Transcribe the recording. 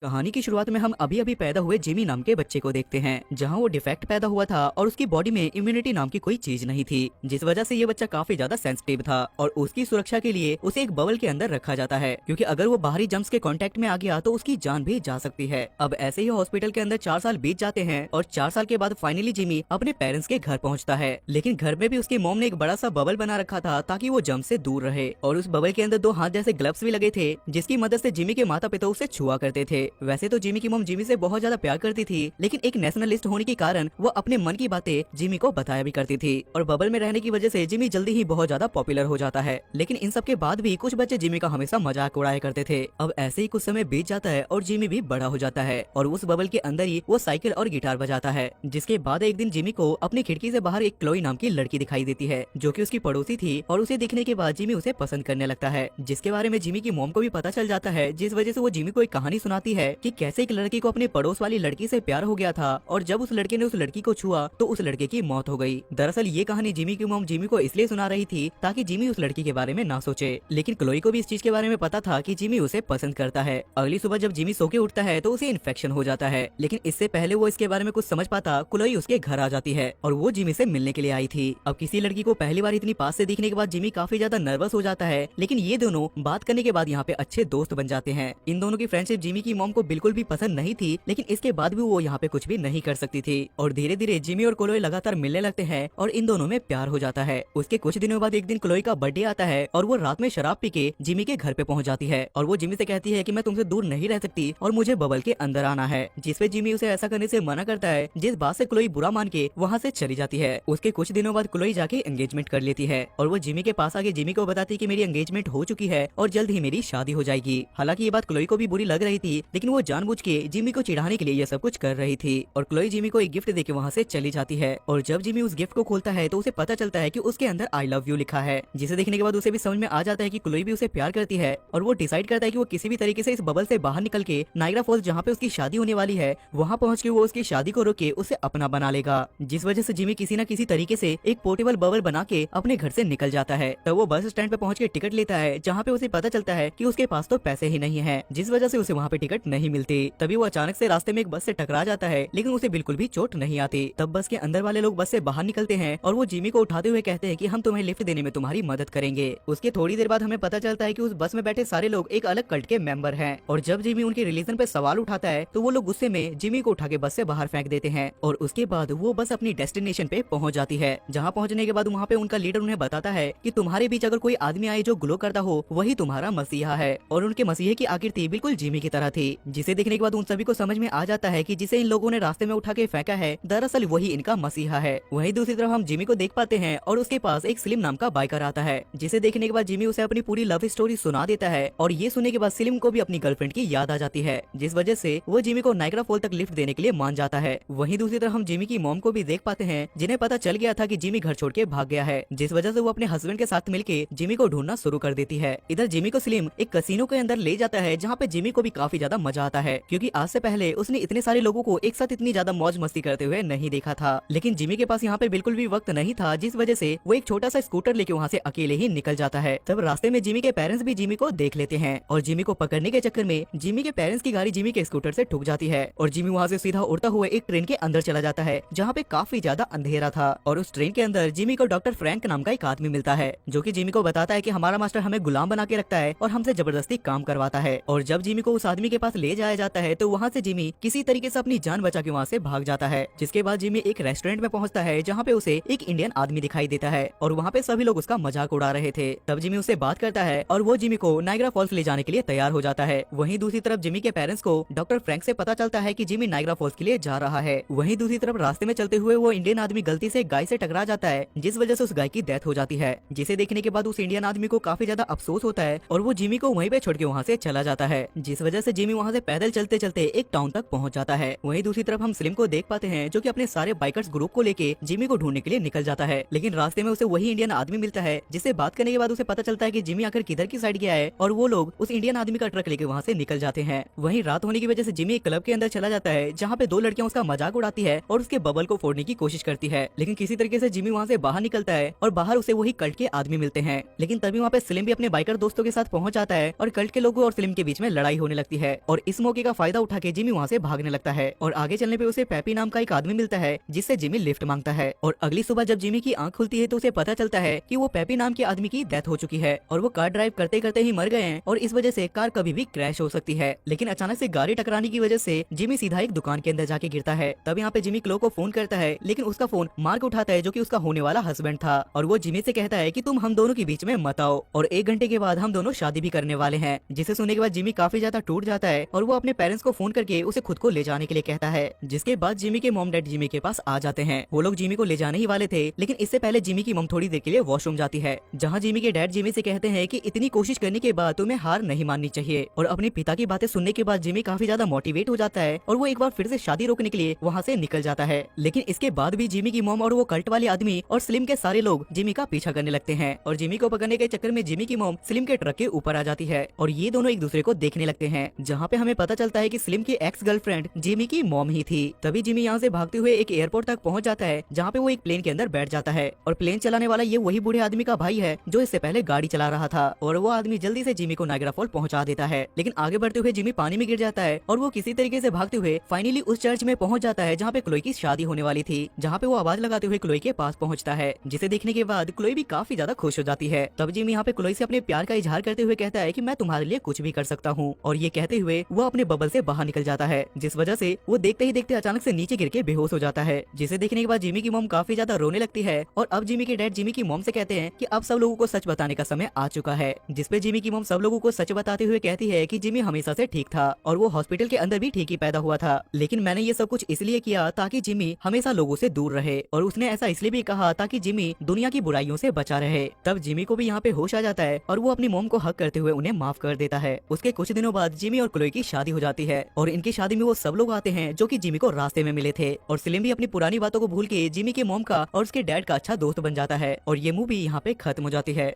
कहानी की शुरुआत में हम अभी अभी पैदा हुए जिमी नाम के बच्चे को देखते हैं, जहां वो डिफेक्ट पैदा हुआ था और उसकी बॉडी में इम्यूनिटी नाम की कोई चीज नहीं थी, जिस वजह से ये बच्चा काफी ज्यादा सेंसिटिव था और उसकी सुरक्षा के लिए उसे एक बबल के अंदर रखा जाता है, क्योंकि अगर वो बाहरी जम्स के कांटेक्ट में आ गया तो उसकी जान भी जा सकती है। अब ऐसे ही हॉस्पिटल के अंदर 4 साल बीत जाते हैं और 4 साल के बाद फाइनली जिमी अपने पेरेंट्स के घर पहुंचता है, लेकिन घर में भी उसकी मॉम ने एक बड़ा सा बबल बना रखा था ताकि वो जम्स से दूर रहे, और उस बबल के अंदर 2 हाथ जैसे ग्लव्स भी लगे थे, जिसकी मदद से जिमी के माता पिता उसे छुआ करते थे। वैसे तो जिमी की मॉम जिमी से बहुत ज्यादा प्यार करती थी, लेकिन एक नेशनलिस्ट होने के कारण वो अपने मन की बातें जिमी को बताया भी करती थी, और बबल में रहने की वजह से जिमी जल्दी ही बहुत ज्यादा पॉपुलर हो जाता है। लेकिन इन सब के बाद भी कुछ बच्चे जिमी का हमेशा मजाक उड़ाया करते थे। अब ऐसे ही कुछ समय बीत जाता है और जिमी भी बड़ा हो जाता है, और उस बबल के अंदर ही वो साइकिल और गिटार बजाता है। जिसके बाद एक दिन जिमी को अपनी खिड़की से बाहर एक क्लोई नाम की लड़की दिखाई देती है, जो कि उसकी पड़ोसी थी, और उसे दिखने के बाद जिमी उसे पसंद करने लगता है, जिसके बारे में जिमी की मॉम को भी पता चल जाता है, जिस वजह से वो जिमी को एक कहानी सुनाती है कि कैसे एक लड़की को अपने पड़ोस वाली लड़की से प्यार हो गया था, और जब उस लड़के ने उस लड़की को छुआ तो उस लड़के की मौत हो गई। दरअसल ये कहानी जिमी की मॉम जिमी को इसलिए सुना रही थी ताकि जिमी उस लड़की के बारे में ना सोचे, लेकिन क्लोई को भी इस चीज के बारे में पता था कि जिमी उसे पसंद करता है। अगली सुबह जब जिमी सो के उठता है तो उसे इन्फेक्शन हो जाता है, लेकिन इससे पहले वो इसके बारे में कुछ समझ पाता, क्लोई उसके घर आ जाती है और वो जिमी से मिलने के लिए आई थी। अब किसी लड़की को पहली बार इतनी पास से देखने के बाद जिमी काफी ज्यादा नर्वस हो जाता है, लेकिन ये दोनों बात करने के बाद यहाँ पे अच्छे दोस्त बन जाते हैं। इन दोनों की फ्रेंडशिप जिमी की मॉम को बिल्कुल भी पसंद नहीं थी, लेकिन इसके बाद भी वो यहाँ पे कुछ भी नहीं कर सकती थी, और धीरे धीरे जिमी और क्लोई लगातार मिलने लगते हैं और इन दोनों में प्यार हो जाता है। उसके कुछ दिनों बाद एक दिन क्लोई का बर्थडे आता है और वो रात में शराब पी के जिमी के घर पे पहुंच जाती है, और वो जिमी से कहती है कि मैं तुमसे दूर नहीं रह सकती और मुझे बबल के अंदर आना है, जिसपे जिमी उसे ऐसा करने से मना करता है, जिस बात से क्लोई बुरा मान के वहाँ से चली जाती है। उसके कुछ दिनों बाद क्लोई जाके एंगेजमेंट कर लेती है, और वो जिमी के पास आके जिमी को बताती कि मेरी एंगेजमेंट हो चुकी है और जल्द ही मेरी शादी हो जाएगी। हालांकि ये बात क्लोई को भी बुरी लग रही थी, लेकिन वो जानबूझ के जिमी को चिढ़ाने के लिए ये सब कुछ कर रही थी, और क्लोई जिमी को एक गिफ्ट देके वहाँ से चली जाती है। और जब जिमी उस गिफ्ट को खोलता है तो उसे पता चलता है कि उसके अंदर आई लव यू लिखा है, जिसे देखने के बाद उसे भी समझ में आ जाता है कि क्लोई भी उसे प्यार करती है, और वो डिसाइड करता है कि वो किसी भी तरीके से इस बबल से बाहर निकल के नायग्रा फॉल्स जहाँ पे उसकी शादी होने वाली है वहाँ पहुँच के वो उसकी शादी को रोक के उसे अपना बना लेगा, जिस वजह से जिमी किसी न किसी तरीके से एक पोर्टेबल बबल बना के अपने घर से निकल जाता है। तब वो बस स्टैंड पे पहुँच के टिकट लेता है, जहाँ पे उसे पता चलता है कि उसके पास तो पैसे ही नहीं है, जिस वजह से उसे वहाँ पे टिकट नहीं मिलती। तभी वो अचानक से रास्ते में एक बस से टकरा जाता है, लेकिन उसे बिल्कुल भी चोट नहीं आती। तब बस के अंदर वाले लोग बस से बाहर निकलते हैं और वो जिमी को उठाते हुए कहते हैं कि हम तुम्हें लिफ्ट देने में तुम्हारी मदद करेंगे। उसके थोड़ी देर बाद हमें पता चलता है कि उस बस में बैठे सारे लोग एक अलग कल्ट के मेंबर हैं, और जब जिमी उनके रिलीजन पे सवाल उठाता है तो वो लोग गुस्से में जिमी को उठा के बस से बाहर फेंक देते हैं, और उसके बाद वो बस अपनी डेस्टिनेशन पे पहुंच जाती है, जहां पहुंचने के बाद वहां पे उनका लीडर उन्हें बताता है कि तुम्हारे बीच अगर कोई आदमी आए जो ग्लो करता हो वही तुम्हारा मसीहा है, और उनके मसीहे की आकृति बिल्कुल जिमी की तरह थी, जिसे देखने के बाद उन सभी को समझ में आ जाता है कि जिसे इन लोगों ने रास्ते में उठा के फेंका है दरअसल वही इनका मसीहा है। वहीं दूसरी तरफ हम जिमी को देख पाते हैं और उसके पास एक स्लिम नाम का बाइकर आता है, जिसे देखने के बाद जिमी उसे अपनी पूरी लव स्टोरी सुना देता है, और ये सुनने के बाद स्लिम को भी अपनी गर्लफ्रेंड की याद आ जाती है, जिस वजह से वो जिमी को नायग्रा फॉल तक लिफ्ट देने के लिए मान जाता है। वहीं दूसरी तरफ हम जिमी की मॉम को भी देख पाते हैं, जिन्हें पता चल गया था कि जिमी घर छोड़ के भाग गया है, जिस वजह से वो अपने हस्बैंड के साथ मिलके जिमी को ढूंढना शुरू कर देती है। इधर जिमी को स्लिम एक कसिनो के अंदर ले जाता है, जहाँ पे जिमी को भी काफी ज्यादा मजा आता है, क्योंकि आज से पहले उसने इतने सारे लोगों को एक साथ इतनी ज्यादा मौज मस्ती करते हुए नहीं देखा था। लेकिन जिमी के पास यहाँ पे बिल्कुल भी वक्त नहीं था, जिस वजह से वो एक छोटा सा स्कूटर लेके वहाँ से अकेले ही निकल जाता है। तब रास्ते में जिमी के पेरेंट्स भी जिमी को देख लेते हैं, और जिमी को पकड़ने के चक्कर में जिमी के पेरेंट्स की गाड़ी जिमी के स्कूटर से ठुक जाती है, और जिमी वहाँ से सीधा उड़ता हुआ एक ट्रेन के अंदर चला जाता है, जहाँ पे काफी ज्यादा अंधेरा था, और उस ट्रेन के अंदर जिमी को डॉक्टर फ्रैंक नाम का एक आदमी मिलता है, जो कि जिमी को बताता है कि हमारा मास्टर हमें गुलाम बना के रखता है और हमसे जबरदस्ती काम करवाता है। और जब जिमी को उस आदमी के पास ले जाया जाता है तो वहाँ से जिमी किसी तरीके से अपनी जान बचा के वहाँ से भाग जाता है, जिसके बाद जिमी एक रेस्टोरेंट में पहुँचता है, जहाँ पे उसे एक इंडियन आदमी दिखाई देता है, और वहाँ पे सभी लोग उसका मजाक उड़ा रहे थे। तब जिमी उससे बात करता है और वो जिमी को नायग्रा फॉल्स ले जाने के लिए तैयार हो जाता है। वहीं दूसरी तरफ जिमी के पेरेंट्स को डॉक्टर फ्रैंक से पता चलता है कि जिमी नायग्रा फॉल्स के लिए जा रहा है। वहीं दूसरी तरफ रास्ते में चलते हुए वो इंडियन आदमी गलती से गाय से टकरा जाता है, जिस वजह से उस गाय की डेथ हो जाती है, जिसे देखने के बाद उस इंडियन आदमी को काफी ज्यादा अफसोस होता है, और वो जिमी को वहीं पे छोड़ के वहाँ से चला जाता है, जिस वजह से जिमी वहाँ से पैदल चलते चलते एक टाउन तक पहुँच जाता है। वहीं दूसरी तरफ हम स्लिम को देख पाते हैं, जो कि अपने सारे बाइकर्स ग्रुप को लेके जिमी को ढूंढने के लिए निकल जाता है, लेकिन रास्ते में उसे वही इंडियन आदमी मिलता है, जिससे बात करने के बाद उसे पता चलता है कि जिमी आखिर किधर की साइड गया है, और वो लोग उस इंडियन आदमी का ट्रक लेके वहाँ से निकल जाते हैं। वहीं रात होने की वजह से जिमी एक क्लब के अंदर चला जाता है, जहाँ पे 2 लड़कियां उसका मजाक उड़ाती है और उसके बबल को फोड़ने की कोशिश करती है, लेकिन किसी तरीके से जिमी वहाँ से बाहर निकलता है और बाहर उसे वही कल्ट के आदमी मिलते हैं। लेकिन तभी वहाँ पे स्लिम भी अपने बाइकर दोस्तों के साथ पहुँच जाता है और कल्ट के लोगों और स्लिम के बीच में लड़ाई होने लगती है, और और इस मौके का फायदा उठा के जिमी वहाँ से भागने लगता है और आगे चलने पे उसे पैपी नाम का एक आदमी मिलता है जिससे जिमी लिफ्ट मांगता है। और अगली सुबह जब जिमी की आंख खुलती है तो उसे पता चलता है कि वो पैपी नाम के आदमी की डेथ हो चुकी है और वो कार ड्राइव करते करते ही मर गए हैं और इस वजह से कार कभी भी क्रैश हो सकती है। लेकिन अचानक से गाड़ी टकराने की वजह से जिमी सीधा एक दुकान के अंदर जाके गिरता है। तब यहाँ पे जिमी क्लो को फोन करता है लेकिन उसका फोन मार्क उठाता है जो कि उसका होने वाला हस्बैंड था और वो जिमी से कहता है कि तुम हम दोनों के बीच में मत आओ और 1 घंटे के बाद हम दोनों शादी भी करने वाले हैं। जिसे सुनने के बाद जिमी काफी ज्यादा टूट जाता है और वो अपने पेरेंट्स को फोन करके उसे खुद को ले जाने के लिए कहता है। जिसके बाद जिमी के मॉम डैड जिमी के पास आ जाते हैं। वो लोग जिमी को ले जाने ही वाले थे लेकिन इससे पहले जिमी की मॉम थोड़ी देर के लिए वॉशरूम जाती है जहाँ जिमी के डैड जिमी से कहते हैं कि इतनी कोशिश करने के बाद तुम्हें हार नहीं माननी चाहिए। और अपने पिता की बातें सुनने के बाद जिमी काफी ज्यादा मोटिवेट हो जाता है और वो एक बार फिर से शादी रोकने के लिए वहाँ से निकल जाता है। लेकिन इसके बाद भी जिमी की मॉम और वो कल्ट वाले आदमी और स्लिम के सारे लोग जिमी का पीछा करने लगते हैं और जिमी को पकड़ने के चक्कर में जिमी की मॉम स्लिम के ट्रक के ऊपर आ जाती है और ये दोनों एक दूसरे को देखने लगते हैं जहाँ पे हमें पता चलता है कि स्लिम की एक्स गर्लफ्रेंड जिमी की मॉम ही थी। तभी जिमी यहाँ से भागते हुए एक एयरपोर्ट तक पहुँच जाता है जहाँ पे वो एक प्लेन के अंदर बैठ जाता है और प्लेन चलाने वाला ये वही बूढ़े आदमी का भाई है जो इससे पहले गाड़ी चला रहा था और वो आदमी जल्दी से जिमी को नायग्रा फॉल पहुँचा देता है। लेकिन आगे बढ़ते हुए जिमी पानी में गिर जाता है और वो किसी तरीके से भागते हुए फाइनली उस चर्च में पहुँच जाता है जहाँ पे क्लोई की शादी होने वाली थी, जहाँ पे वो आवाज लगाते हुए क्लोई के पास पहुँचता है जिसे देखने के बाद क्लोई भी काफी ज्यादा खुश हो जाती है। तब जिमी यहाँ पे क्लोई से अपने प्यार का इजहार करते हुए कहता है कि मैं तुम्हारे लिए कुछ भी कर सकता हूँ और ये कहते हुए वो अपने बबल से बाहर निकल जाता है जिस वजह से वो देखते ही देखते अचानक से नीचे गिर के बेहोश हो जाता है। जिसे देखने के बाद जिमी की मॉम काफी ज्यादा रोने लगती है और अब जिमी के डैड जिमी की मॉम से कहते हैं कि अब सब लोगों को सच बताने का समय आ चुका है। जिसपे जिमी की मॉम सब लोगों को सच बताते हुए कहती है कि जिमी हमेशा से ठीक था और वो हॉस्पिटल के अंदर भी ठीक ही पैदा हुआ था, लेकिन मैंने ये सब कुछ इसलिए किया ताकि जिमी हमेशा लोगों से दूर रहे और उसने ऐसा इसलिए भी कहा ताकि जिमी दुनिया की बुराइयों से बचा रहे। तब जिमी को भी यहाँ पे होश आ जाता है और वो अपनी मॉम को हक करते हुए उन्हें माफ कर देता है। उसके कुछ दिनों बाद जिमी और क्लोई की शादी हो जाती है और इनकी शादी में वो सब लोग आते हैं जो कि जिमी को रास्ते में मिले थे और स्लिम भी अपनी पुरानी बातों को भूल के जिमी के मॉम का और उसके डैड का अच्छा दोस्त बन जाता है और ये मूवी यहाँ पे खत्म हो जाती है।